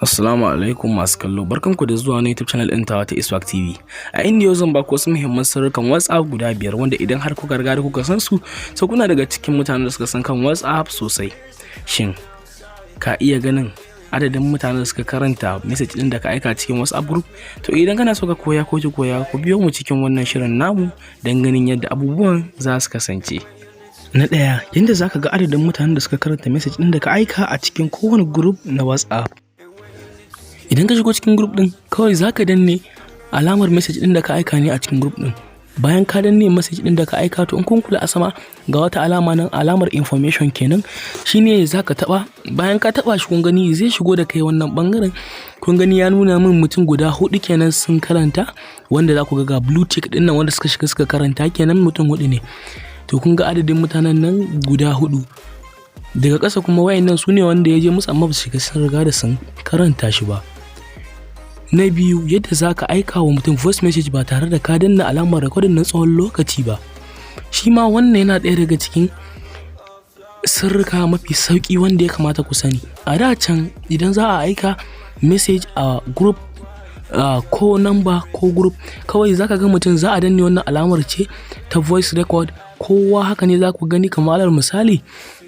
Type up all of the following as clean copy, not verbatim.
Assalamu alaikum masu kallo, barkanku da zuwa na YouTube channel ɗin ta Iswak TV. A inda yau zan ba ku wasu muhimman sirrukan WhatsApp guda 5 wanda idan har kuka riga da kuka san su, sai kuna daga cikin mutanen da suka san kan WhatsApp sosai. Shin ka iya ganin adadin mutanen da suka karanta message ɗin da ka aika cikin WhatsApp group? To idan kana so ka koya ko ki koya, ku biyo mu cikin wannan shirin namu don ganin yadda abubuwan za su kasance. Na ɗaya, yadda za ka ga adadin mutanen da suka karanta message ɗin da ka aika a cikin kowane group na WhatsApp. Idan ka shigo cikin group din, kawai zaka danne alamar message din da ka aika ne a cikin group din. Bayan ka danne message din da ka aika, to in kun kula a sama ga wata alama nan, alamar information kenan, shine zaka taba. Bayan ka taba shi, kun gani zai shigo da kai wannan bangaren. Kun gani ya nuna min mutum guda 4 kenan sun karanta, wanda za ku ga blue tick din nan wanda suka karanta kenan mutum 4 ne. To kun ga adadin mutanen nan guda 4. Daga ƙasa kuma wayannan su ne wanda ya je musu amma ba su shiga sun riga da sun karanta shi ba. Na biyu, yadda za ka aika wa mutum voice message ba tare da ka danna alamar recording na tsawon lokaci ba. Shi ma wannan yana ɗaya daga cikin sirrika mafi sauƙi wanda ya kamata ku sani. A da can idan za a aika message a group ko number ko group, kawai za ka ga mutum za a danne wannan alamar ce ta voice record. Kowa haka ne za ku gani, kamar alal misali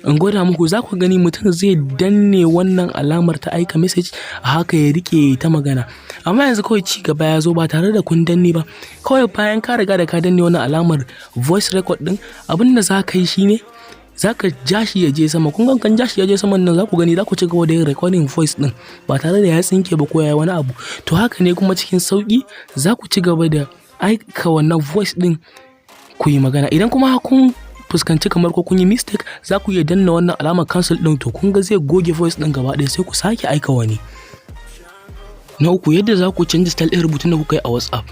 in gwada muku, za ku gani mutum zai danne wannan alamar ta aika message a haka ya rike ta magana. Amma yanzu kawai ci gaba ya zo ba tare da kun danne ba. Kawai bayan ka riga da ka danne wannan alamar voice record din, abin da za ka yi shine za ka ja shi ya je sama. Kun ga kan ja shi ya je saman nan, za ku gani za ku ci gaba da yin recording voice din ba tare da ya tsinke ba ko ya wani abu. To haka ne kuma cikin sauki za ku ci gaba da aika wannan voice din ku yi magana. Idan kuma kun fuskanci kamar ko kun yi mistake, za ku iya danna wannan alamar cancel din, to kun ga zai goge voice din gaba ɗaya, sai ku sake aika wani. Na uku, yadda za ku canza style ɗin rubutun da kuka yi a WhatsApp.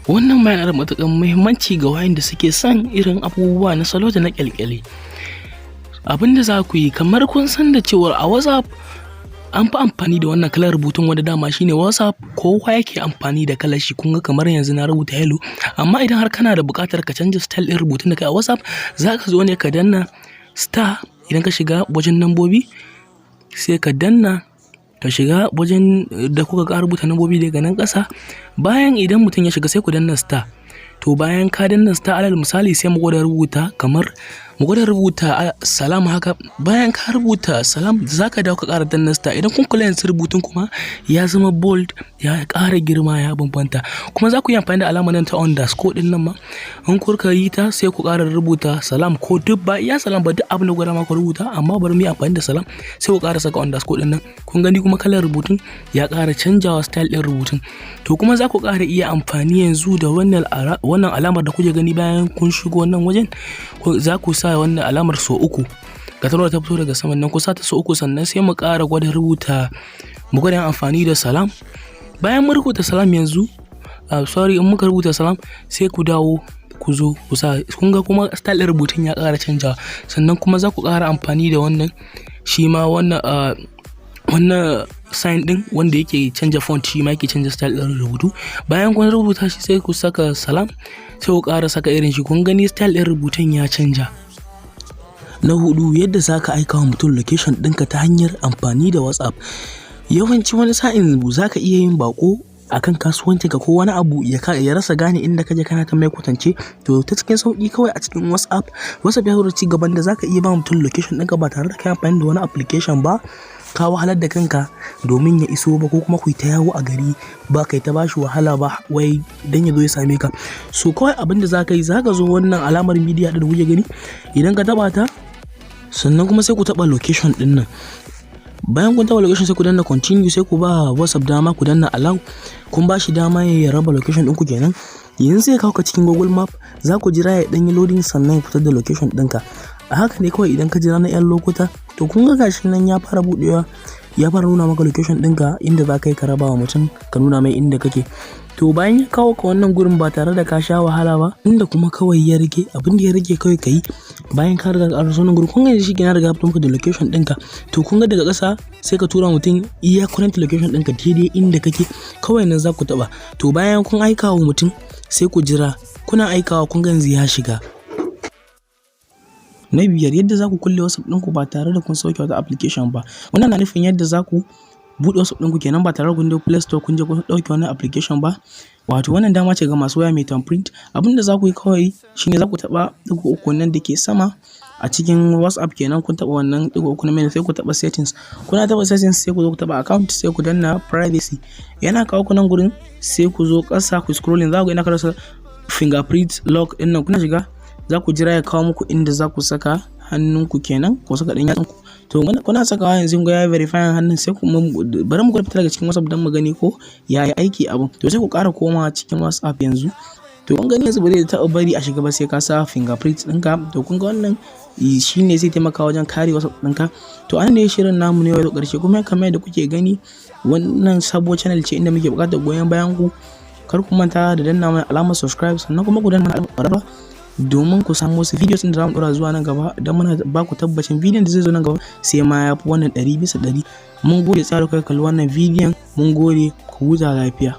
Wannan ma yana da matuƙar muhimmanci ga wayanda suke son irin abubuwa na salo da na ƙyalƙyali. Abin da za ku yi, kamar kun san da cewa a WhatsApp an fi amfani da wannan kalar rubutun wanda dama shine WhatsApp kowa yake amfani da kalar shi. Kun ga kamar yanzu na rubuta hello, amma idan har kana da buƙatar ka canza style ɗin rubutun da kai a WhatsApp, za ka zo ne ka danna star. Idan ka shiga wajen nambobi, sai ka danna ka shiga wajen da kuka ga rubuta nambobi daga nan ƙasa. Bayan idan mutum ya shiga, sai ku danna star. To bayan ka danna star, alal misali sai mu gwada rubuta salam haka. Bayan ka rubuta salam, za ka dawo ka ƙara danna star. Idan kun kula yanzu rubutun kuma ya zama bold, ya ƙara girma, ya bambanta. Kuma za ku yi amfani da alamar nan ta underscore din nan ma. In kuka yi ta, sai ku ƙara rubuta salam, ko duk ba iya salam ba, duk abin da gwada ma ku rubuta, amma bari mu yi amfani da salam, sai ku ƙara saka underscore din nan. Kun gani kuma kalar rubutun ya ƙara canjawa style ɗin rubutun. To kuma za ku ƙara iya amfani yanzu da wannan alamar da kuke gani bayan kun shigo wannan wajen. Za ku sa wannan alamar so 3 ga tarwa ta fito daga saman nan, ku sa ta so 3, sannan sai mu ƙara gwada amfani da salam. Bayan mu rubuta salam yanzu, in muka rubuta salam, sai ku dawo ku zo ku sa. Kun ga kuma style ɗin rubutun ya ƙara canjawa. Sannan kuma za ku ƙara amfani da wannan, shi ma wannan sign din wanda yake canja font, shi ma yake canja style ɗin rubutu. Bayan kun rubuta shi, sai ku saka salam, sai ku ƙara saka irin shi. Kun gani style ɗin rubutun ya canja. Na 4, yadda za ka aika wa mutum location ɗinka ta hanyar amfani da WhatsApp. Yawanci wani sa'in za ka iya yin bako akan kasuwancinka ko wani abu ya rasa gane inda kaje, kana ta mai kwatance. To ta cikin sauki kawai a cikin WhatsApp ya zo ci gaban da za ka iya ba mutum location ɗinka ba tare da kai amfani da wani application ba, ka wahalar da kanka domin ya iso ba, ko kuma ku yi ta yawo a gari ba kai ta bashi wahala ba wai dan ya zo ya same ka. So kawai abin da za ka yi, za ka zo wannan alamar media da kuke gani, idan ka taba ta, sannan kuma sai ku taba location din nan. Bayan kun taba location, sai ku danna continue, sai ku ba WhatsApp dama ku danna allow. Kun ba shi dama ya raba location ɗinku kenan. Yanzu sai kawo ka cikin Google Map, za ku jira ya ɗanyi loading sannan ya fitar da location ɗinka. A haka ne kawai idan ka jira na 'yan lokuta, to kun ga gashi nan ya fara buɗewa, ya fara nuna maka location ɗinka inda za ka yi ka raba wa mutum, ka nuna mai inda kake. To bayan ya kawo ka wannan gurin ba tare da ka sha wahala ba, inda kuma kawai ya rage, abin da ya rage kawai ka yi bayan ka riga ka wannan gurin. Kun ga shi ke na riga fitar maka da location ɗinka. To kun ga daga ƙasa sai ka tura mutum iya current location ɗinka daidai inda kake, kawai nan za ku taɓa. To bayan kun aika wa mutum, sai ku jira. Kuna aikawa, kun ga yanzu ya shiga. Na 5, yadda za ku kulle WhatsApp ɗinku ba tare da kun sauke wata application ba. Wannan na nufin yadda za ku buɗe WhatsApp ɗinku kenan ba tare da kun je Play Store kun je kun ɗauke wannan application ba. Wato wannan dama ce ga masu waya mai thumbprint. Abin da za ku yi kawai shine za ku taɓa ɗigo uku nan da ke sama a cikin WhatsApp kenan, kun taɓa wannan ɗigo uku na mai sai ku taɓa settings. Kuna taɓa settings sai ku zo ku taɓa account sai ku danna privacy. Yana kawo ku nan gurin sai ku zo ƙasa ku scrolling, za ku ga ina karasa fingerprint lock ɗin nan, kuna shiga za ku jira ya kawo muku inda za ku saka hannunku kenan ko saka ɗan yatsunku. To kuna sakawa yanzu ga ya verify hannun sai ku bari mu fita daga cikin WhatsApp don mu gani ko yaya aiki abun. To sai ku ƙara komawa cikin WhatsApp yanzu. To kun gani yanzu ba zai taɓa bari a shiga ba sai ka sa fingerprint ɗinka. To kun ga wannan shine zai taimaka wajen kare WhatsApp ɗinka. To an ne shirin namu ne yau ƙarshe, kuma kamar yadda kuke gani wannan sabuwar channel ce inda muke buƙatar goyon bayan ku. Kar ku manta da danna mana alamar subscribe, sannan kuma ku danna alamar ƙararrawa domin ku samu wasu videos da za mu ɗora zuwa nan gaba. Idan muna ba ku tabbacin bidiyon da zai zo nan gaba sai ma ya fi wannan 100 bisa 100. Mun gode tsara kai kalli wannan bidiyon, mun gode, ku huta lafiya.